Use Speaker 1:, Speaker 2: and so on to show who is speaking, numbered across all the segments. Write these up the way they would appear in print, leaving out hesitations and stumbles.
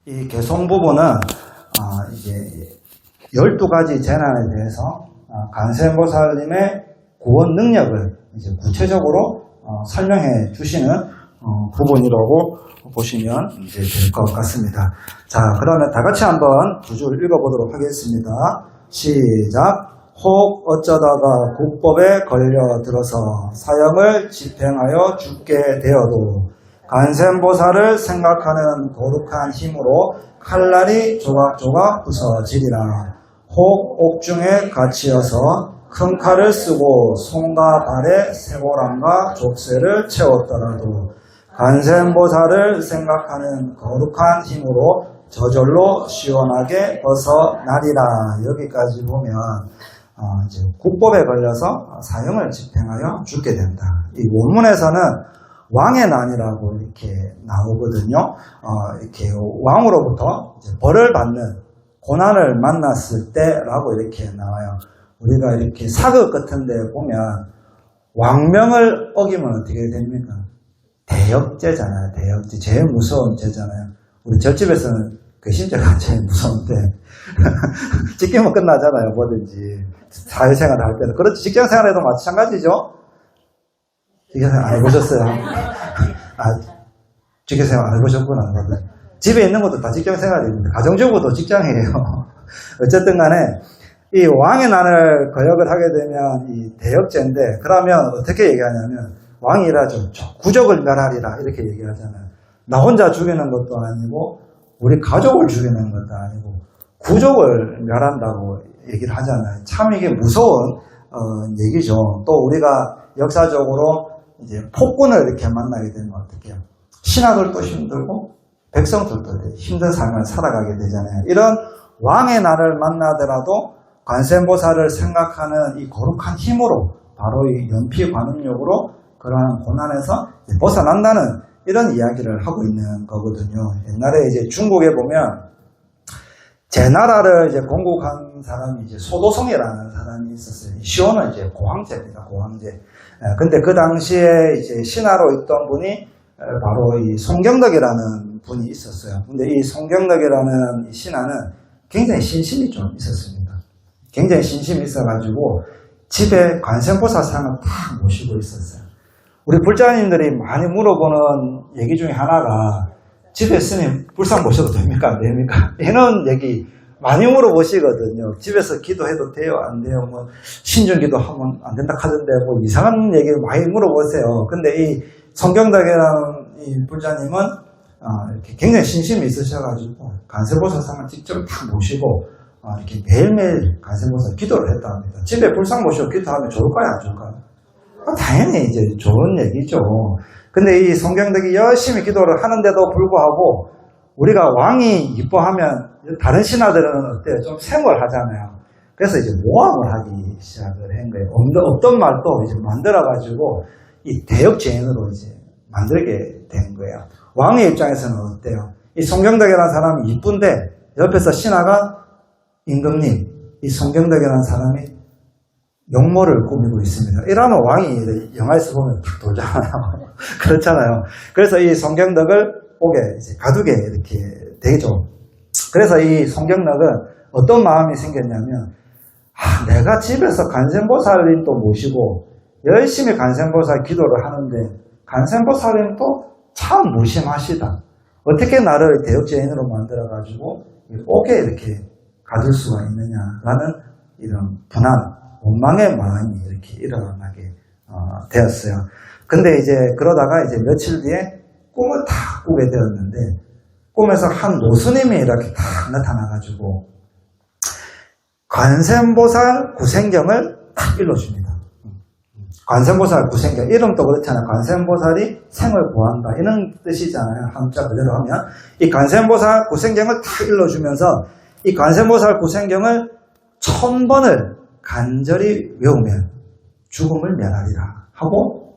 Speaker 1: 이 개송 부분은 이제 12가지 재난에 대해서 관세음보살님의 구원 능력을 이제 구체적으로 설명해 주시는 부분이라고 보시면 이제 될 것 같습니다. 자, 그러면 다 같이 한번 두 줄 읽어보도록 하겠습니다. 시작. 혹 어쩌다가 국법에 걸려들어서 사형을 집행하여 죽게 되어도 관세음보살을 생각하는 거룩한 힘으로 칼날이 조각조각 부서지리라. 혹 옥중에 갇히어서 큰 칼을 쓰고 손과 발에 쇠고랑과 족쇄를 채웠더라도 관세음보살을 생각하는 거룩한 힘으로 저절로 시원하게 벗어나리라. 여기까지 보면 이제 국법에 걸려서 사형을 집행하여 죽게 된다. 이 원문에서는 왕의 난이라고 이렇게 나오거든요. 이렇게 왕으로부터 이제 벌을 받는 고난을 만났을 때라고 이렇게 나와요. 우리가 이렇게 사극 같은 데 보면 왕명을 어기면 어떻게 됩니까? 대역죄잖아요. 대역죄. 제일 무서운 죄잖아요. 우리 저집에서는 괘씸죄가 제일 무서운데 찢기면 끝나잖아요. 뭐든지 사회생활 할 때는. 그렇죠. 직장생활에도 마찬가지죠. 직장생활 안 해보셨어요? 직장생활 안 해보셨구나. 집에 있는 것도 다 직장생활입니다. 가정주부도 직장이에요. 어쨌든 간에 이 왕의 난을 거역을 하게 되면 이 대역죄인데, 그러면 어떻게 얘기하냐면 왕이라죠. 구족을 멸하리라 이렇게 얘기하잖아요. 나 혼자 죽이는 것도 아니고 우리 가족을 죽이는 것도 아니고 구족을 멸한다고 얘기를 하잖아요. 참 이게 무서운 얘기죠. 또 우리가 역사적으로 이제 폭군을 이렇게 만나게 되면 어떻게 해요? 신하들도 힘들고 백성들도 힘든 삶을 살아가게 되잖아요. 이런 왕의 날을 만나더라도 관세음보살을 생각하는 이 거룩한 힘으로 바로 이 연피관음욕으로 그러한 고난에서 벗어난다는 이런 이야기를 하고 있는 거거든요. 옛날에 이제 중국에 보면 제 나라를 이제 건국한 사람이 이제 소도성이라는 사람이 있었어요. 시호는 이제 고황제입니다. 고황제. 근데 그 당시에 이제 신하로 있던 분이 바로 이 송경덕이라는 분이 있었어요. 근데 이 송경덕이라는 이 신하는 굉장히 신심이 좀 있었습니다. 굉장히 신심이 있어가지고 집에 관세음보살상을 다 모시고 있었어요. 우리 불자님들이 많이 물어보는 얘기 중에 하나가 집에 스님 불상 모셔도 됩니까? 안 됩니까? 이런 얘기 많이 물어보시거든요. 집에서 기도해도 돼요? 안 돼요? 뭐 신중기도 하면 안 된다 하던데 뭐 이상한 얘기 많이 물어보세요. 근데 이 송경덕이라는 이 불자님은 이렇게 굉장히 신심이 있으셔가지고 관세음보살상을 직접 다 모시고 이렇게 매일매일 관세음보살 기도를 했다 합니다. 집에 불상 모시고 기도하면 좋을까요? 안 좋을까요? 당연히 이제 좋은 얘기죠. 근데 이 송경덕이 열심히 기도를 하는데도 불구하고 우리가 왕이 이뻐하면 다른 신하들은 어때요? 좀 생활하잖아요. 그래서 이제 모함을 하기 시작을 한 거예요. 없던 말도 이제 만들어가지고 이 대역죄인으로 이제 만들게 된 거예요. 왕의 입장에서는 어때요? 이 송경덕이라는 사람이 이쁜데 옆에서 신하가 임금님, 이 송경덕이라는 사람이 용모를 꾸미고 있습니다. 이러면 왕이 영화에서 보면 탁 돌잖아요. 그렇잖아요. 그래서 이 송경덕을 옥에 이제 가두게 이렇게 되죠. 그래서 이 송경덕은 어떤 마음이 생겼냐면, 내가 집에서 관세음보살님도 모시고 열심히 관세음보살 기도를 하는데 관세음보살님도 참 무심하시다. 어떻게 나를 대역죄인으로 만들어가지고 옥에 이렇게 가둘 수가 있느냐라는 이런 분한, 원망의 마음이 이렇게 일어나게 되었어요. 근데 이제 그러다가 이제 며칠 뒤에 꿈을 탁 꾸게 되었는데 꿈에서 한 노스님이 이렇게 탁 나타나가지고 관세음보살 구생경을 탁 일러줍니다. 관세음보살 구생경, 이름도 그렇잖아요. 관세음보살이 생을 구한다 이런 뜻이잖아요. 한자 그대로 하면 이 관세음보살 구생경을 탁 일러주면서 이 관세음보살 구생경을 1000번을 간절히 외우면 죽음을 면하리라 하고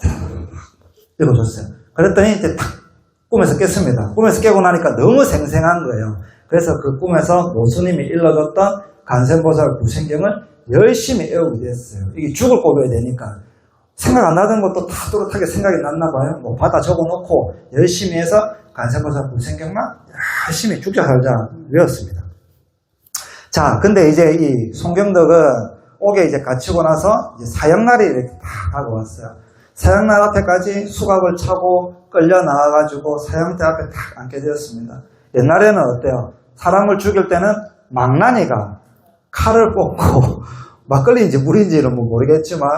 Speaker 1: 읽어줬어요. 그랬더니 이제 탁 꿈에서 깼습니다. 꿈에서 깨고 나니까 너무 생생한 거예요. 그래서 그 꿈에서 노스님이 일러줬던 관세음보살 구생경을 열심히 외우게 됐어요. 이게 죽을 꼽아야 되니까 생각 안 나던 것도 다 또렷하게 생각이 났나 봐요. 뭐 받아 적어놓고 열심히 해서 관세음보살 구생경만 열심히 죽자 살자 외웠습니다. 자, 근데 이제 이 송경덕은 옥에 이제 갇히고 나서 이제 사형날이 이렇게 다 다가왔어요. 사형날 앞에까지 수갑을 차고 끌려 나와가지고 사형대 앞에 딱 앉게 되었습니다. 옛날에는 어때요? 사람을 죽일 때는 망나니가 칼을 꽂고 막걸리인지 물인지는 뭐 모르겠지만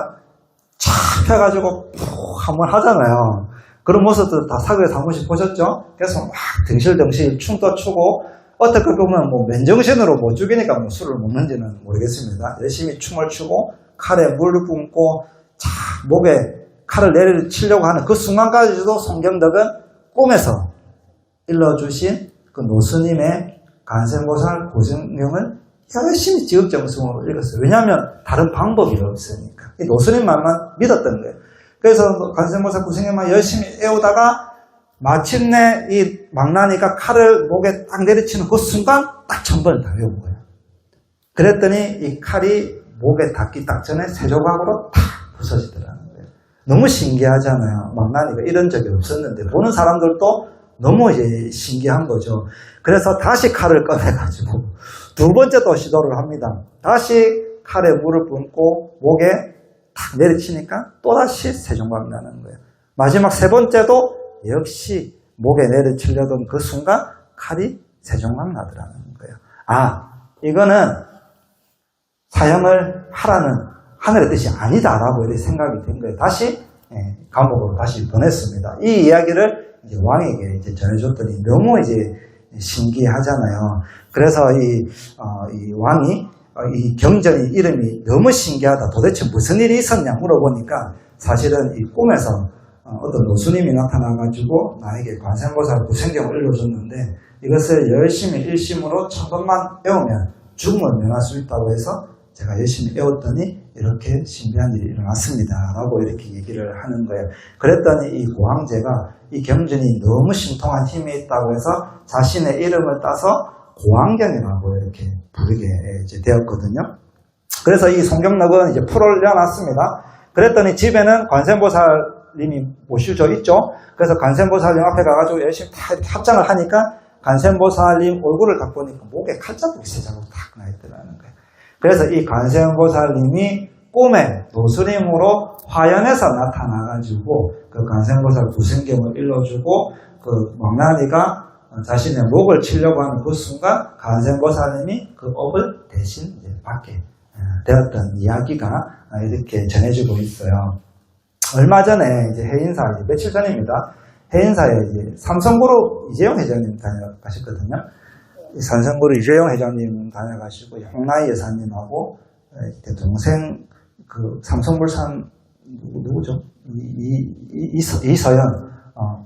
Speaker 1: 촥 펴가지고 푹 한번 하잖아요. 그런 모습들 다 사극에서 한 번씩 보셨죠? 그래서 막 덩실덩실 춤도 추고 어떻게 보면 뭐 맨정신으로 못 죽이니까 뭐 술을 먹는지는 모르겠습니다. 열심히 춤을 추고 칼에 물을 뿜고 목에 칼을 내리치려고 하는 그 순간까지도 송경덕은 꿈에서 일러주신 그 노스님의 관세음보살 고생명을 열심히 지극정성으로 읽었어요. 왜냐하면 다른 방법이 없으니까. 이 노스님 말만 믿었던 거예요. 그래서 관세음보살 고생명만 열심히 애우다가 마침내 이 망나니가 칼을 목에 딱 내리치는 그 순간 딱 1000번을 다 외운 거예요. 그랬더니 이 칼이 목에 닿기 딱 전에 세 조각으로 탁 부서지더라는 거예요. 너무 신기하잖아요. 망나니가 이런 적이 없었는데 보는 사람들도 너무 이제 신기한 거죠. 그래서 다시 칼을 꺼내가지고 두 번째 또 시도를 합니다. 다시 칼에 물을 뿜고 목에 탁 내리치니까 또다시 세 조각 나는 거예요. 마지막 세 번째도 역시 목에 내리치려던 그 순간 칼이 세 조각 나더라는 거예요. 아, 이거는 사형을 하라는 하늘의 뜻이 아니다라고 이렇게 생각이 된 거예요. 다시 감옥으로 다시 보냈습니다. 이 이야기를 이제 왕에게 이제 전해줬더니 너무 이제 신기하잖아요. 그래서 이 왕이 이 경전이 이름이 너무 신기하다. 도대체 무슨 일이 있었냐 물어보니까 사실은 이 꿈에서 어떤 노수님이 나타나가지고 나에게 관세음보살 구생경을 읽어줬는데 이것을 열심히 일심으로 1000번만 배우면 죽음을 면할 수 있다고 해서 제가 열심히 배웠더니 이렇게 신비한 일이 일어났습니다. 라고 이렇게 얘기를 하는 거예요. 그랬더니 이 고황제가 이 경전이 너무 신통한 힘이 있다고 해서 자신의 이름을 따서 고황경이라고 이렇게 부르게 이제 되었거든요. 그래서 이 송경록은 이제 풀을 내놨습니다. 그랬더니 집에는 관세음보살님이 모셔져 있죠. 그래서 관세음보살님 앞에 가가지고 열심히 다 합장을 하니까 관세음보살님 얼굴을 갖고 보니까 목에 칼자국이 세 자국 딱 나있더라는 거예요. 그래서 이 관세음보살님이 꿈에 노스림으로 화연에서 나타나가지고 그 관세음보살 구생경을 일러주고 그 망나니가 자신의 목을 치려고 하는 그 순간 관세음보살님이 그 업을 대신 이제 받게 되었던 이야기가 이렇게 전해지고 있어요. 얼마 전에 이제 해인사, 며칠 전입니다. 해인사에 이제 삼성그룹 이재용 회장님 다녀가셨거든요. 이 삼성그룹 이재용 회장님 다녀가시고 홍나희 여사님하고 동생 그 삼성물산 누구죠? 이서연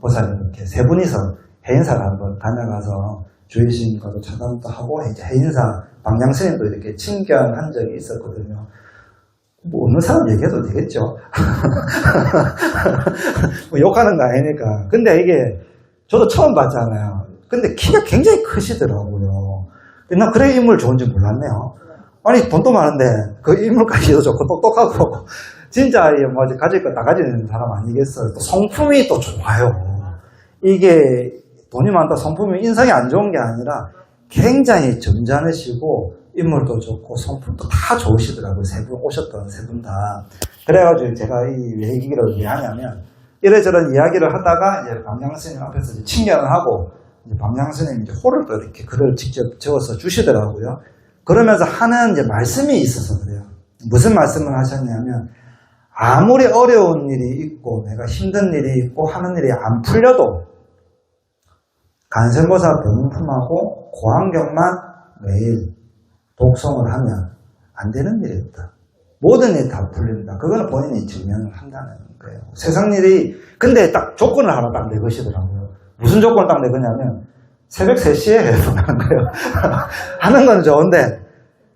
Speaker 1: 보살님 이렇게 세 분이서 해인사를 한번 다녀가서 주의신과도 차담도 하고 이제 해인사 방향스님도 이렇게 친견한 적이 있었거든요. 뭐 없는 사람 얘기해도 되겠죠. 뭐 욕하는 거 아니니까. 근데 이게 저도 처음 봤잖아요. 근데 키가 굉장히 크시더라고요. 난 그래 인물 좋은지 몰랐네요. 아니 돈도 많은데 그 인물까지도 좋고 똑똑하고 진짜 뭐 가질 거 다 가지는 사람 아니겠어요. 또 성품이 또 좋아요. 이게 돈이 많다 성품이 인성이 안 좋은 게 아니라 굉장히 점잖으시고 인물도 좋고 성품도 다 좋으시더라고요. 세 분 오셨던 세 분 다. 그래가지고 제가 이 얘기를 왜 하냐면 이래저런 이야기를 하다가 이제 방향스님 앞에서 이제 친견을 하고 이제 방향스님 이제 호를 또 이렇게 글을 직접 적어서 주시더라고요. 그러면서 하는 이제 말씀이 있어서 그래요. 무슨 말씀을 하셨냐면 아무리 어려운 일이 있고 내가 힘든 일이 있고 하는 일이 안 풀려도 관세음보살 법문품하고 고안경만 매일 독송을 하면 안 되는 일이 없다. 모든 일이 다 풀린다. 그거는 본인이 증명을 한다는 거예요. 세상 일이 근데 딱 조건을 하나 딱 내것이더라고요. 무슨 조건을 딱 내거냐면 새벽 3시에 해보라는 거예요. 하는 건 좋은데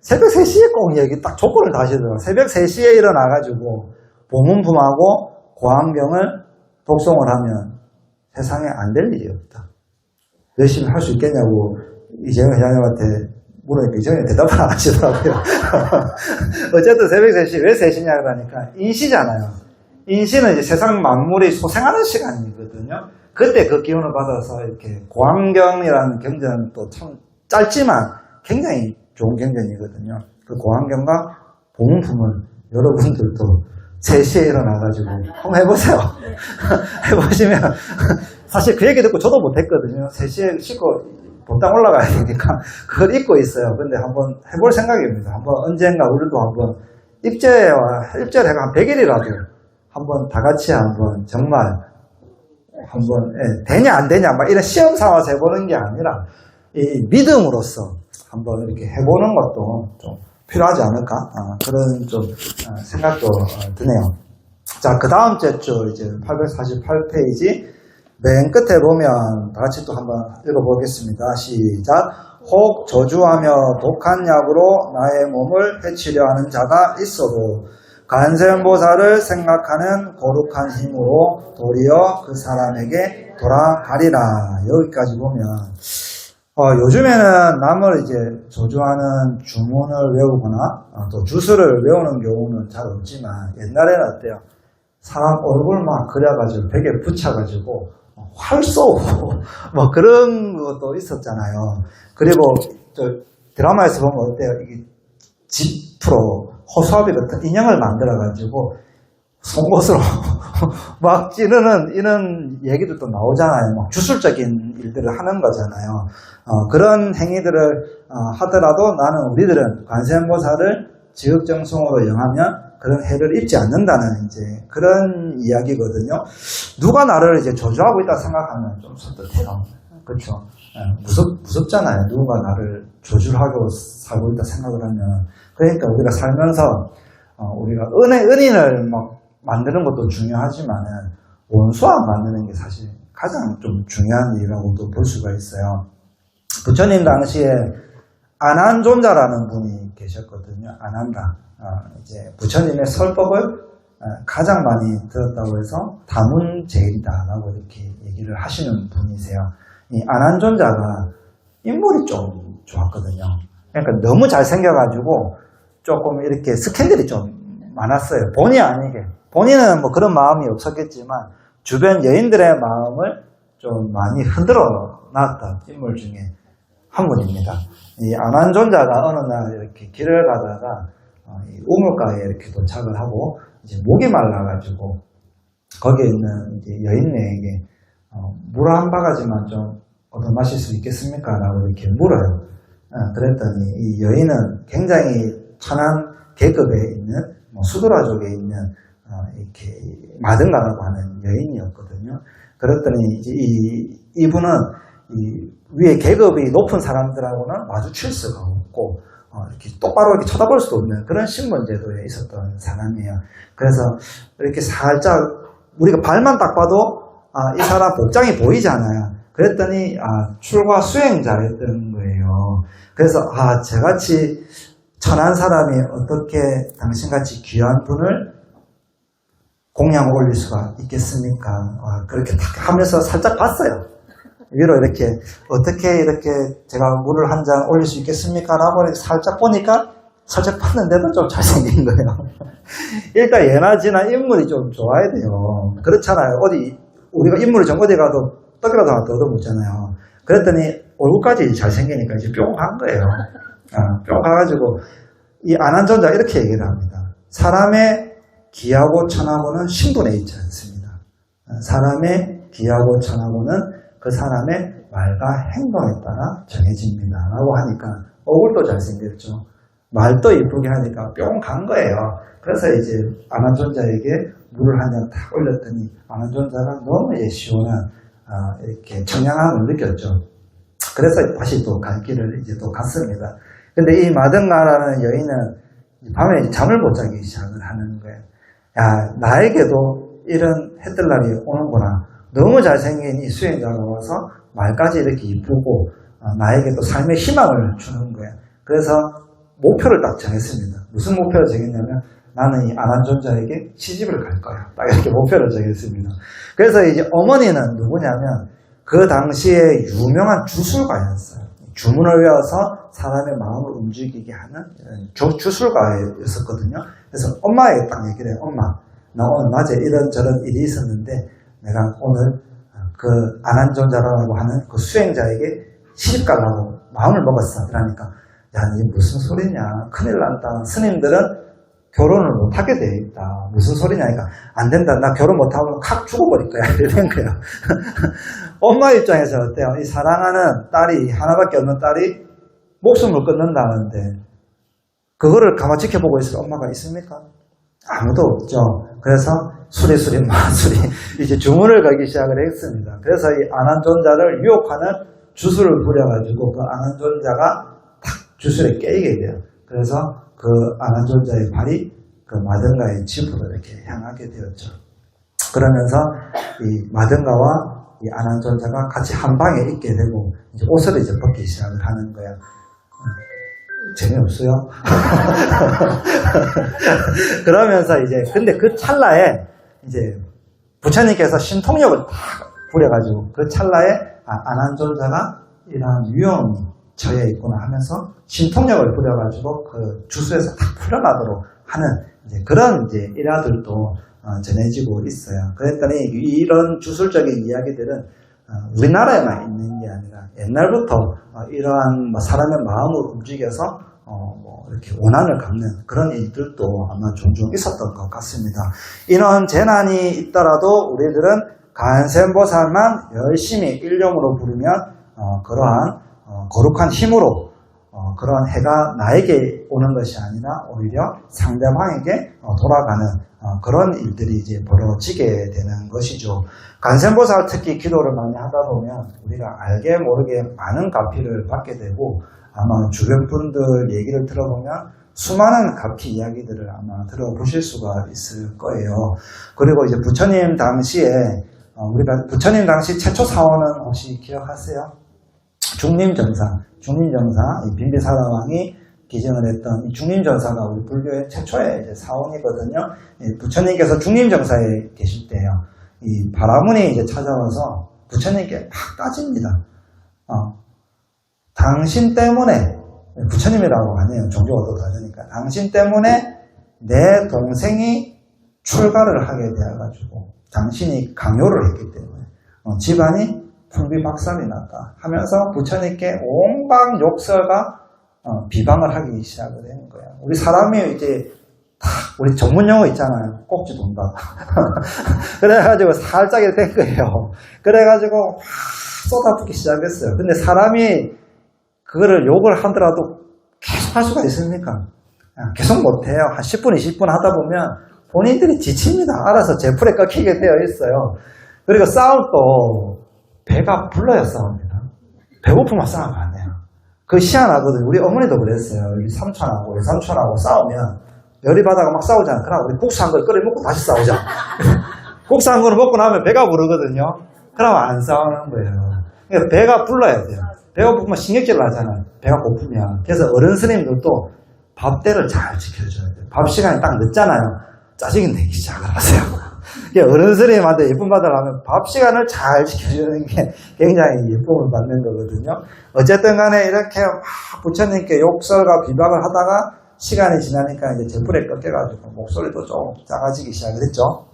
Speaker 1: 새벽 3시에 꼭 여기 딱 조건을 다시더라고요. 새벽 3시에 일어나가지고 보문품하고 고안경을 독송을 하면 세상에 안 될 일이 없다. 열심히 할 수 있겠냐고 이재용 회장님한테 물으니까 이재용이 대답을 안 하시더라고요. 어쨌든 새벽 3시, 왜 3시냐 그러니까 인시잖아요. 인시는 이제 세상 만물이 소생하는 시간이거든요. 그때 그 기운을 받아서 이렇게 고환경이라는 경전은 또 참 짧지만 굉장히 좋은 경전이거든요. 그 고환경과 보문품을 여러분들도 3시에 일어나가지고 한번 해보세요. 해보시면 사실 그 얘기 듣고 저도 못했거든요. 3시에 씻고 본당 올라가야 되니까 그걸 잊고 있어요. 근데 한번 해볼 생각입니다. 한번 언젠가 우리도 한번 입제해가 한 100일이라도 한번 다 같이 한번 정말 한번 되냐 안 되냐 막 이런 시험 삼아서 해보는 게 아니라 이 믿음으로써 한번 이렇게 해보는 것도 좀 필요하지 않을까 그런 좀 생각도 드네요. 자, 그 다음 주 이제 848페이지 맨 끝에 보면 다 같이 또 한번 읽어보겠습니다. 시작. 혹 저주하며 독한 약으로 나의 몸을 해치려 하는 자가 있어도 관세음보살을 생각하는 거룩한 힘으로 도리어 그 사람에게 돌아가리라. 여기까지 보면 요즘에는 남을 이제 저주하는 주문을 외우거나 또 주술을 외우는 경우는 잘 없지만 옛날에는 어때요? 사람 얼굴 막 그려가지고 벽에 붙여가지고 활 쏘고 뭐 그런 것도 있었잖아요. 그리고 저 드라마에서 보면 어때요? 이게 지프로 호수아비 같은 인형을 만들어가지고 송곳으로 막 찌르는 이런 얘기도 또 나오잖아요. 막 주술적인 일들을 하는 거잖아요. 그런 행위들을 하더라도 나는 우리들은 관세음보살을 지극정성으로 영하면 그런 해를 입지 않는다는 이제 그런 이야기거든요. 누가 나를 이제 저주하고 있다 생각하면 좀 섭섭해요. 그렇죠? 무섭잖아요. 누군가 나를 저주를 하고 살고 있다 생각을 하면. 그러니까 우리가 살면서 우리가 은인을 막 만드는 것도 중요하지만은 원수와 만드는 게 사실 가장 좀 중요한 일이라고도 볼 수가 있어요. 부처님 당시에 안한존자라는 분이 계셨거든요. 안한다. 이제 부처님의 설법을 가장 많이 들었다고 해서 다문제일이다라고 이렇게 얘기를 하시는 분이세요. 이 안한존자가 인물이 좀 좋았거든요. 그러니까 너무 잘생겨가지고 조금 이렇게 스캔들이 좀 많았어요. 본의 아니게. 본인은 뭐 그런 마음이 없었겠지만 주변 여인들의 마음을 좀 많이 흔들어 놨던 인물 중에 한 분입니다. 이 안한존자가 어느 날 이렇게 길을 가다가 이 우물가에 이렇게 도착을 하고 이제 목이 말라가지고 거기에 있는 이제 여인네에게 물 한 바가지만 좀 얻어 마실 수 있겠습니까? 라고 이렇게 물어요. 그랬더니 이 여인은 굉장히 천한 계급에 있는 수도라족에 있는 이렇게 마등가라고 하는 여인이었거든요. 그랬더니 이제 이분은 이 위에 계급이 높은 사람들하고는 마주칠 수가 없고 이렇게 똑바로 이렇게 쳐다볼 수도 없는 그런 신분제도에 있었던 사람이에요. 그래서 이렇게 살짝 우리가 발만 딱 봐도 이 사람 복장이 보이잖아요. 그랬더니 출가 수행자였던 거예요. 그래서 저같이 천한 사람이 어떻게 당신같이 귀한 분을 공양을 올릴 수가 있겠습니까? 그렇게 딱 하면서 살짝 봤어요. 위로 이렇게 어떻게 이렇게 제가 물을 한 잔 올릴 수 있겠습니까? 라고 살짝 보니까 살짝 봤는데도 좀 잘생긴 거예요. 일단 예나지나 인물이 좀 좋아야 돼요. 그렇잖아요. 우리가 인물이 좀 어디 가도 떡이라도 하나 더 얻어먹잖아요. 그랬더니 얼굴까지 잘생기니까 이제 뿅 간 거예요. 뿅 가가지고 이 안한존자 이렇게 얘기를 합니다. 사람의 기하고 천하고는 신분에 있지 않습니다. 사람의 기하고 천하고는 그 사람의 말과 행동에 따라 정해집니다. 라고 하니까 얼굴도 잘생겼죠. 말도 이쁘게 하니까 뿅 간 거예요. 그래서 이제 안한존자에게 물을 한 잔 탁 올렸더니 안한존자가 너무 시원한 이렇게 청량함을 느꼈죠. 그래서 다시 또 갈 길을 이제 또 갔습니다. 근데 이 마등가라는 여인은 밤에 이제 잠을 못 자기 시작을 하는 거예요. 나에게도 이런 해뜰 날이 오는구나. 너무 잘생긴 이 수행자가 와서 말까지 이렇게 이쁘고 나에게 또 삶의 희망을 주는 거예요. 그래서 목표를 딱 정했습니다. 무슨 목표를 정했냐면 나는 이 안한존자에게 시집을 갈 거야. 딱 이렇게 목표를 정했습니다. 그래서 이제 어머니는 누구냐면 그 당시에 유명한 주술가였어요. 주문을 외워서 사람의 마음을 움직이게 하는 주술가였었거든요. 그래서 엄마에게 딱 얘기를 해요. 엄마, 나 오늘 낮에 이런저런 일이 있었는데 내가 오늘 그 안한존자라고 하는 그 수행자에게 시집가려고 마음을 먹었어. 그러니까 야, 니 무슨 소리냐, 큰일 난다. 스님들은 결혼을 못하게 돼 있다. 무슨 소리냐, 그러니까 안 된다. 나 결혼 못하면 칵 죽어버릴 거야. 이런 거야. 엄마 입장에서 어때요? 이 사랑하는 딸이, 하나밖에 없는 딸이 목숨을 끊는다는데 그거를 가만 지켜보고 있을 엄마가 있습니까? 아무도 없죠. 그래서 수리수리 마수리 이제 주문을 걸기 시작을 했습니다. 그래서 이 안한존자를 유혹하는 주술을 부려가지고 그 안한존자가 탁 주술에 깨이게 돼요. 그래서 그 안한존자의 발이 그 마등가의 집으로 이렇게 향하게 되었죠. 그러면서 이 마등가와 이 안한존자가 같이 한 방에 있게 되고 이제 옷을 이제 벗기 시작을 하는 거야. 재미없어요? 그러면서 이제 근데 그 찰나에 이제 부처님께서 신통력을 다 부려가지고 그 찰나에 안한존자가 이러한 위험이 처해 있구나 하면서 신통력을 부려가지고 그 주수에서 다 풀려나도록 하는 이제 그런 이제 일화들도 전해지고 있어요. 그랬더니 이런 주술적인 이야기들은 우리나라에만 있는 게 아니라 옛날부터 이러한 사람의 마음을 움직여서 이렇게 원한을 갚는 그런 일들도 아마 종종 있었던 것 같습니다. 이런 재난이 있더라도 우리들은 간센보살만 열심히 일념으로 부르면 그러한 거룩한 힘으로 그러한 해가 나에게 오는 것이 아니라 오히려 상대방에게 돌아가는 그런 일들이 이제 벌어지게 되는 것이죠. 간센보살 특히 기도를 많이 하다 보면 우리가 알게 모르게 많은 가피를 받게 되고 아마 주변 분들 얘기를 들어보면 수많은 가피 이야기들을 아마 들어보실 수가 있을 거예요. 그리고 이제 부처님 당시에 우리가 부처님 당시 최초 사원은 혹시 기억하세요? 중림전사 이 빈비사라왕이 기증을 했던 이 중림전사가 우리 불교의 최초의 이제 사원이거든요. 부처님께서 중림정사에 계실 때요. 이 바라문이 이제 찾아와서 부처님께 막 따집니다. 당신 때문에, 부처님이라고 하네요. 종교가 또 다르니까. 당신 때문에 내 동생이 출가를 하게 되어가지고 당신이 강요를 했기 때문에 집안이 풍비박산이 났다 하면서 부처님께 온갖 욕설과 비방을 하기 시작을 한 거야. 우리 사람이 이제 우리 전문 용어 있잖아요. 꼭지 돈다. 그래가지고 살짝 이렇게 된 거예요. 그래가지고 막 쏟아붓기 시작했어요. 근데 사람이 그거를 욕을 하더라도 계속 할 수가 있습니까? 계속 못해요. 한 10분, 20분 하다 보면 본인들이 지칩니다. 알아서 제풀에 꺾이게 되어 있어요. 그리고 싸움도 배가 불러야 싸웁니다. 배고프면 싸우면 안 돼요. 그거 희한하거든요. 우리 어머니도 그랬어요. 우리 삼촌하고 외삼촌하고 싸우면 열이 받아가 막 싸우잖아. 그럼 우리 국수 한 그릇 끓여 먹고 다시 싸우자. 국수 한 그릇 먹고 나면 배가 부르거든요. 그럼 안 싸우는 거예요. 그러니까 배가 불러야 돼요. 배가 고프면 신경질 나잖아요. 배가 고프면. 그래서 어른 스님들도 밥때를 잘 지켜줘야 돼요. 밥 시간이 딱 늦잖아요. 짜증이 내기 시작을 하세요. 어른 스님한테 예쁨 받으려면 밥 시간을 잘 지켜주는 게 굉장히 예쁨을 받는 거거든요. 어쨌든 간에 이렇게 부처님께 욕설과 비방을 하다가 시간이 지나니까 이제 제풀에 꺾여가지고 목소리도 좀 작아지기 시작을 했죠.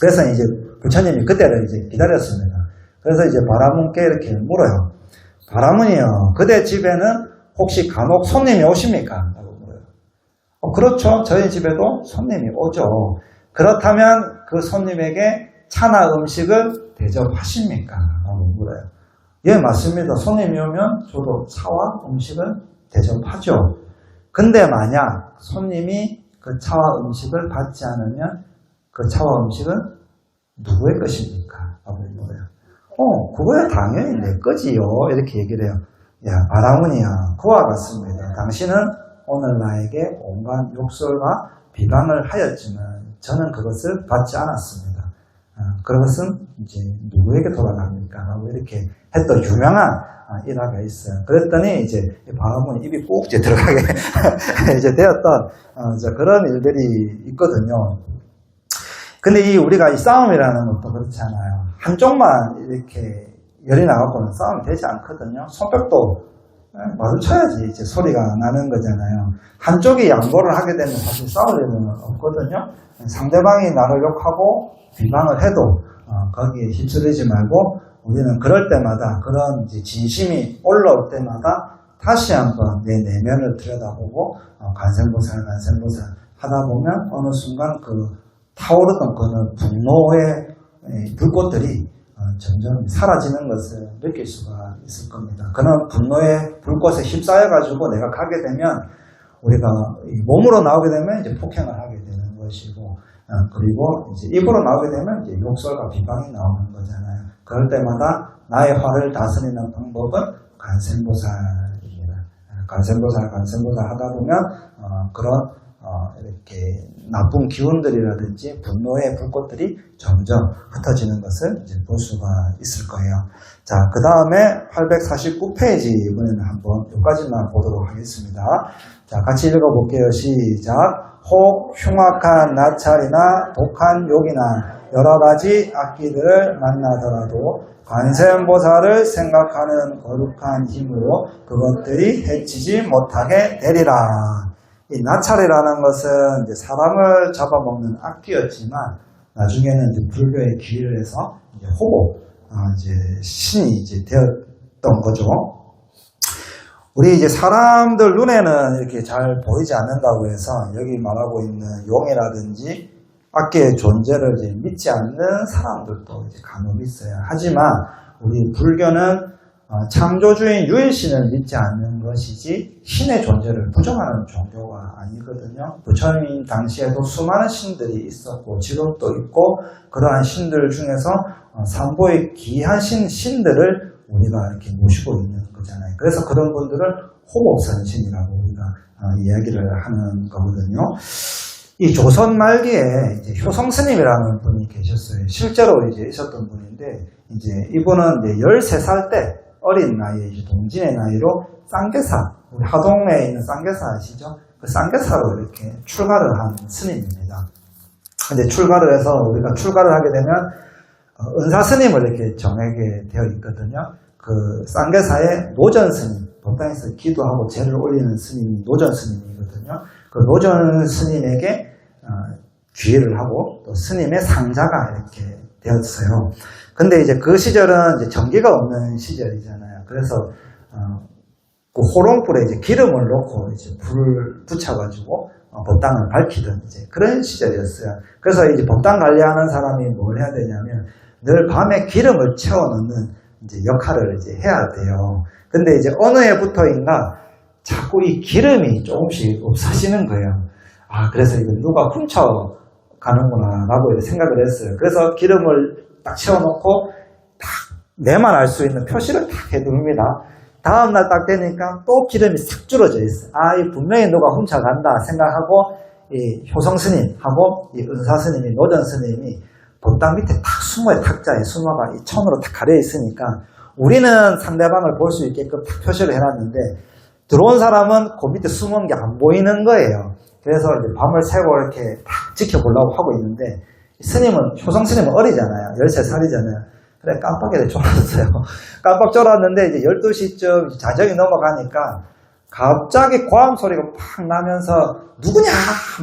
Speaker 1: 그래서 이제 부처님이 그때를 이제 기다렸습니다. 그래서 이제 바라문께 이렇게 물어요. 바라문이요. 그대 집에는 혹시 간혹 손님이 오십니까? 라고 물어요. 그렇죠. 저희 집에도 손님이 오죠. 그렇다면 그 손님에게 차나 음식을 대접하십니까? 라고 물어요. 예, 맞습니다. 손님이 오면 저도 차와 음식을 대접하죠. 근데 만약 손님이 그 차와 음식을 받지 않으면 그 차와 음식은 누구의 것입니까? 라고 물어요. 그거야 당연히 내 거지요. 이렇게 얘기를 해요. 야, 바라문이야. 그와 같습니다. 당신은 오늘 나에게 온갖 욕설과 비방을 하였지만 저는 그것을 받지 않았습니다. 그것은 이제 누구에게 돌아갑니까? 라고 이렇게 했던 유명한 일화가 있어요. 그랬더니 이제 바라문이 입이 꼭 이제 들어가게 이제 되었던 그런 일들이 있거든요. 근데 우리가 이 싸움이라는 것도 그렇잖아요. 한쪽만 이렇게 열이 나갖고는 싸움이 되지 않거든요. 손뼉도 마주쳐야지 이제 소리가 나는 거잖아요. 한쪽이 양보를 하게 되면 사실 싸울 일은 없거든요. 상대방이 나를 욕하고 비방을 해도 거기에 휩쓸리지 말고 우리는 그럴 때마다 그런 이제 진심이 올라올 때마다 다시 한번 내 내면을 들여다보고 관세음보살 하다 보면 어느 순간 그 타오르던 그런 분노의 불꽃들이 점점 사라지는 것을 느낄 수가 있을 겁니다. 그런 분노의 불꽃에 휩싸여가지고 내가 가게 되면 우리가 몸으로 나오게 되면 이제 폭행을 하게 되는 것이고, 그리고 이제 입으로 나오게 되면 이제 욕설과 비방이 나오는 거잖아요. 그럴 때마다 나의 화를 다스리는 방법은 관세음보살입니다. 관세음보살 하다 보면 그런 이렇게 나쁜 기운들이라든지 분노의 불꽃들이 점점 흩어지는 것을 이제 볼 수가 있을 거예요. 자, 그 다음에 849페이지 이번에는 한번 여기까지만 보도록 하겠습니다. 자, 같이 읽어볼게요. 시작. 혹 흉악한 나찰이나 독한 욕이나 여러 가지 악기들을 만나더라도 관세음보살을 생각하는 거룩한 힘으로 그것들이 해치지 못하게 되리라. 이 나찰이라는 것은 이제 사람을 잡아먹는 악귀였지만 나중에는 이제 불교의 기회를 해서 이제 호복, 이제 신이 이제 되었던 거죠. 우리 이제 사람들 눈에는 이렇게 잘 보이지 않는다고 해서 여기 말하고 있는 용이라든지 악기의 존재를 이제 믿지 않는 사람들도 이제 간혹 있어요. 하지만 우리 불교는 창조주인 유일신을 믿지 않는 것이지 신의 존재를 부정하는 종교가 아니거든요. 부처님 당시에도 수많은 신들이 있었고 지금도 있고 그러한 신들 중에서 삼보의 귀한 신들을 우리가 이렇게 모시고 있는 거잖아요. 그래서 그런 분들을 호복선신이라고 우리가 이야기를 하는 거거든요. 이 조선 말기에 이제 효성스님이라는 분이 계셨어요. 실제로 이제 있었던 분인데 이제 이분은 이제 13살 때 어린 나이에 이제 동진의 나이로 쌍계사, 우리 하동에 있는 쌍계사 아시죠? 그 쌍계사로 이렇게 출가를 한 스님입니다. 근데 출가를 해서 우리가 출가를 하게 되면 은사 스님을 이렇게 정하게 되어 있거든요. 그 쌍계사의 노전 스님, 법당에서 기도하고 제를 올리는 스님이 노전 스님이거든요. 그 노전 스님에게 귀의를 하고 또 스님의 상자가 이렇게 되었어요. 근데 이제 그 시절은 이제 전기가 없는 시절이잖아요. 그래서 그 호롱불에 이제 기름을 넣고 이제 불을 붙여가지고 법당을 밝히던 이제 그런 시절이었어요. 그래서 이제 법당 관리하는 사람이 뭘 해야 되냐면 늘 밤에 기름을 채워 넣는 이제 역할을 이제 해야 돼요. 근데 이제 어느 해부터인가 자꾸 이 기름이 조금씩 없어지는 거예요. 그래서 이거 누가 훔쳐 가는구나 라고 생각을 했어요. 그래서 기름을 딱 채워놓고 딱 내만 알 수 있는 표시를 딱 해둡니다. 다음날 딱 되니까 또 기름이 싹 줄어져 있어요. 이 분명히 누가 훔쳐간다 생각하고 이 효성스님하고 이 은사스님이 노전스님이 법당 밑에 탁 숨어요. 탁자에 숨어가 이 천으로 탁 가려 있으니까 우리는 상대방을 볼 수 있게끔 탁 표시를 해놨는데 들어온 사람은 그 밑에 숨은 게 안 보이는 거예요. 그래서 이제 밤을 새고 이렇게 탁 지켜보려고 하고 있는데 스님은, 효성스님은 어리잖아요. 13살이잖아요. 그래, 깜빡이를 졸았어요. 깜빡 졸았는데 이제 12시쯤 자정이 넘어가니까 갑자기 고함 소리가 팍 나면서 누구냐?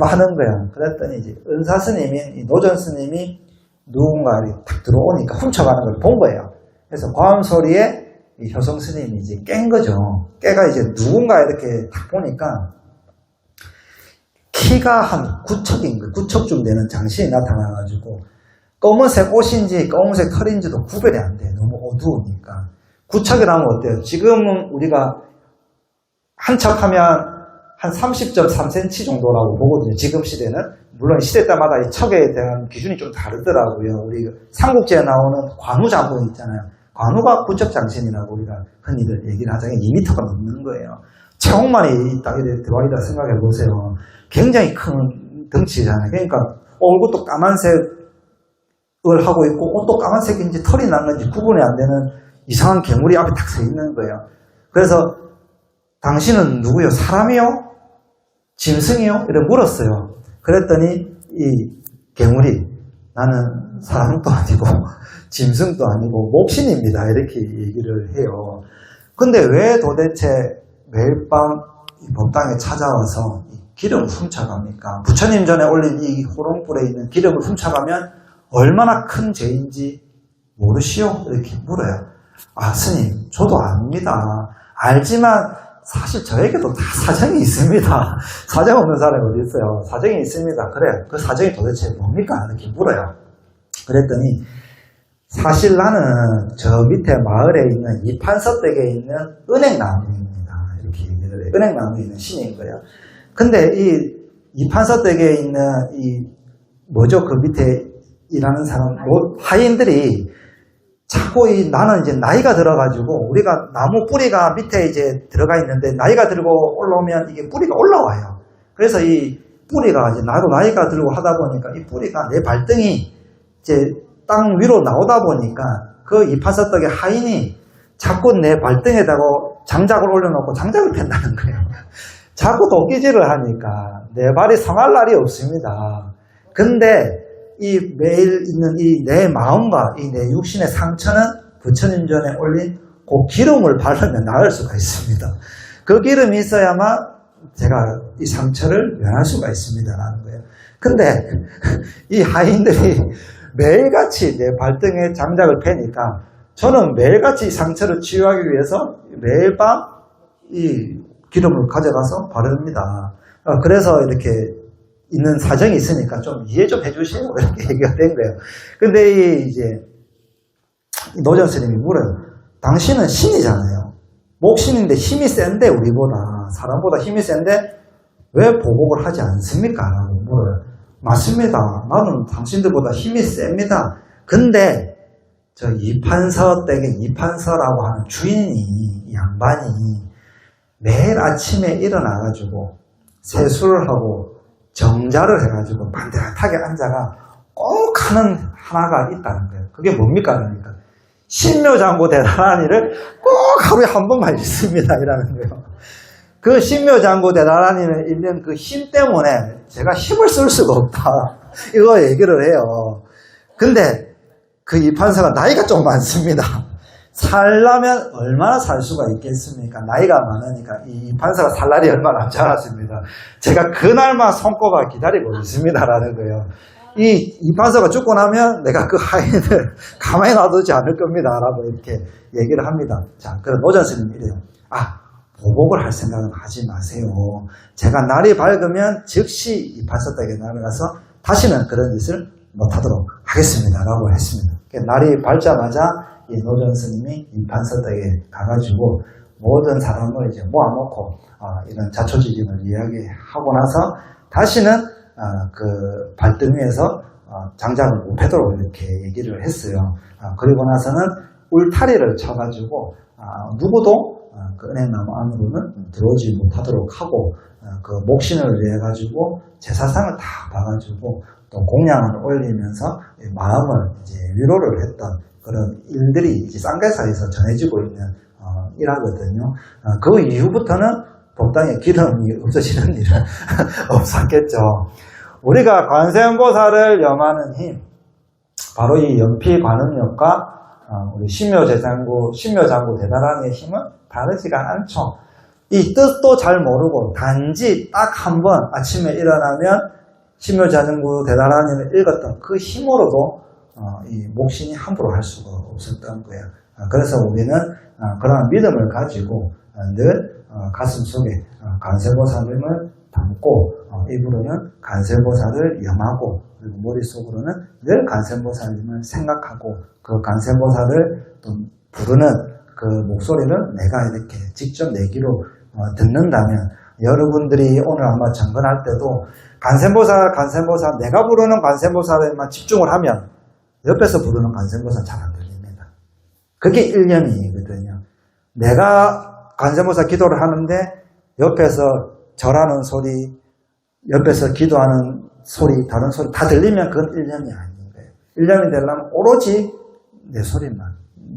Speaker 1: 하는 거예요. 그랬더니 이제 은사스님이, 이 노전스님이 누군가 탁 들어오니까 훔쳐가는 걸 본 거예요. 그래서 고함 소리에 이 효성스님이 이제 깬 거죠. 깨가 이제 누군가 이렇게 딱 보니까 키가 한 9척인 거, 9척쯤 되는 장신이 나타나가지고 검은색 옷인지 검은색 털인지도 구별이 안 돼. 너무 어두우니까. 9척이라면 어때요? 지금은 우리가 한 척하면 한 30.3cm 정도라고 보거든요. 지금 시대는. 물론 시대 때마다 이 척에 대한 기준이 좀 다르더라고요. 우리 삼국지에 나오는 관우 장군 있잖아요. 관우가 9척 장신이라고 우리가 흔히들 얘기를 하잖아요. 2m가 넘는 거예요. 체형만이 딱 이렇게 들어와 있다 생각해 보세요. 굉장히 큰 덩치잖아요. 그러니까 얼굴도 까만색을 하고 있고 옷도 까만색인지 털이 난 건지 구분이 안 되는 이상한 괴물이 앞에 딱 서 있는 거예요. 그래서 당신은 누구요? 사람이요? 짐승이요? 이렇게 물었어요. 그랬더니 이 괴물이 나는 사람도 아니고 짐승도 아니고 목신입니다. 이렇게 얘기를 해요. 근데 왜 도대체 매일 밤 법당에 찾아와서 기름을 훔쳐갑니까? 부처님 전에 올린 이 호롱불에 있는 기름을 훔쳐가면 얼마나 큰 죄인지 모르시오? 이렇게 물어요. 아, 스님, 저도 압니다. 알지만 사실 저에게도 다 사정이 있습니다. 사정 없는 사람이 어디 있어요? 사정이 있습니다. 그래요. 그 사정이 도대체 뭡니까? 이렇게 물어요. 그랬더니 사실 나는 저 밑에 마을에 있는 이판서댁에 있는 은행나무입니다. 이렇게 얘기를 해요. 은행나무에 있는 신인 거예요. 근데 이판서댁에 있는 뭐죠? 그 밑에 일하는 사람, 하인들이 자꾸 나는 이제 나이가 들어가지고 우리가 나무 뿌리가 밑에 이제 들어가 있는데 나이가 들고 올라오면 이게 뿌리가 올라와요. 그래서 이 뿌리가 이제 나도 나이가 들고 하다 보니까 이 뿌리가 내 발등이 이제 땅 위로 나오다 보니까 그 이파서떡의 하인이 자꾸 내 발등에다가 장작을 올려놓고 장작을 팬다는 거예요. 자꾸 도끼질을 하니까 내 발이 상할 날이 없습니다. 근데 이 매일 있는 이 내 마음과 이 내 육신의 상처는 부처님 전에 올린 그 기름을 바르면 나을 수가 있습니다. 그 기름이 있어야만 제가 이 상처를 면할 수가 있습니다라는 거예요. 근데 이 하인들이 매일같이 내 발등에 장작을 패니까 저는 매일같이 이 상처를 치유하기 위해서 매일 밤 이 기름을 가져가서 바릅니다. 그래서 이렇게 있는 사정이 있으니까 좀 이해 좀 해주세요. 이렇게 얘기가 된 거예요. 근데 이제 노전 스님이 물어요. 당신은 신이잖아요. 목신인데 힘이 센데 우리보다 사람보다 힘이 센데 왜 보복을 하지 않습니까? 라고 물어요. 맞습니다. 나는 당신들보다 힘이 셉니다. 근데 저 이판서 댁에 이판서라고 하는 주인이 양반이 매일 아침에 일어나가지고 세수를 하고 정자를 해가지고 반듯하게 앉아가 꼭 하는 하나가 있다는 거예요. 그게 뭡니까? 그러니까 신묘장구 대단하니를 꼭 하루에 한 번만 읽습니다. 이라는 거예요. 그 신묘장구 대단하니를 읽는 그 힘 때문에 제가 힘을 쓸 수가 없다. 이거 얘기를 해요. 근데 그 이판사가 나이가 좀 많습니다. 살려면 얼마나 살 수가 있겠습니까? 나이가 많으니까 이 판사가 살 날이 얼마 남지 않았습니다. 제가 그날만 손꼽아 기다리고 있습니다라는 거예요. 이 판사가 죽고 나면 내가 그 하인을 가만히 놔두지 않을 겁니다. 라고 이렇게 얘기를 합니다. 자, 그럼 노전 스님이 이래요. 보복을 할 생각은 하지 마세요. 제가 날이 밝으면 즉시 이 판사 댁에 날아가서 다시는 그런 짓을 못하도록 하겠습니다. 라고 했습니다. 날이 밝자마자 이 노전 스님이 이 판사 댁에 가가지고 모든 사람을 이제 모아놓고 이런 자초지심을 이야기하고 나서 다시는 그 발등 위에서 장작을 못 패도록 이렇게 얘기를 했어요. 그리고 나서는 울타리를 쳐가지고 누구도 그 은행나무 안으로는 들어오지 못하도록 하고 그 목신을 위해 가지고 제사상을 다 봐가지고 또 공양을 올리면서 마음을 이제 위로를 했던 그런 일들이 이제 쌍계사에서 전해지고 있는 일하거든요. 그 이후부터는 법당에 기름이 없어지는 일은 없었겠죠. 우리가 관세음보살을 염하는 힘, 바로 이 연피관음력과 우리 신묘장구 대다라니의 힘은 다르지가 않죠. 이 뜻도 잘 모르고 단지 딱 한 번 아침에 일어나면 신묘장구 대다라니를 읽었던 그 힘으로도 이 목신이 함부로 할 수가 없었던 거예요. 그래서 우리는 그러한 믿음을 가지고 늘 가슴 속에 관세보살님을 담고 입으로는 관세보살을 염하고 그리고 머릿속으로는 늘 관세보살님을 생각하고 그 관세보살을 또 부르는 그 목소리를 내가 이렇게 직접 내 귀로 듣는다면 여러분들이 오늘 아마 정근할 때도 관세보살 내가 부르는 관세보살에만 집중을 하면 옆에서 부르는 관세보살 잘 안 들립니다. 그게 일념이거든요. 내가 관세보살 기도를 하는데 옆에서 절하는 소리, 옆에서 기도하는 소리, 다른 소리 다 들리면 그건 일념이 아닌 거예요. 일념이 되려면 오로지 내 소리만,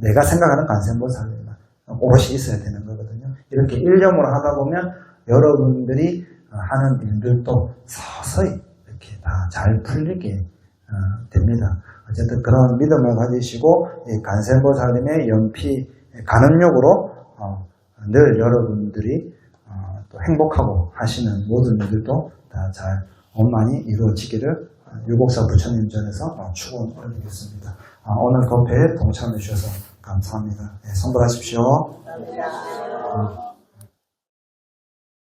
Speaker 1: 내가 생각하는 관세보살만 오롯이 있어야 되는 거거든요. 이렇게 일념으로 하다 보면 여러분들이 하는 일들도 서서히 이렇게 다 잘 풀리게 됩니다. 어쨌든 그런 믿음을 가지시고 이 관세음보살님의 연피 관음력으로 늘 여러분들이 또 행복하고 하시는 모든 일들도 다 잘 원만히 이루어지기를 유곡사 부처님 전에서 축원 올리겠습니다. 오늘 그 배에 동참해 주셔서 감사합니다. 네, 성불하십시오.
Speaker 2: 감사합니다.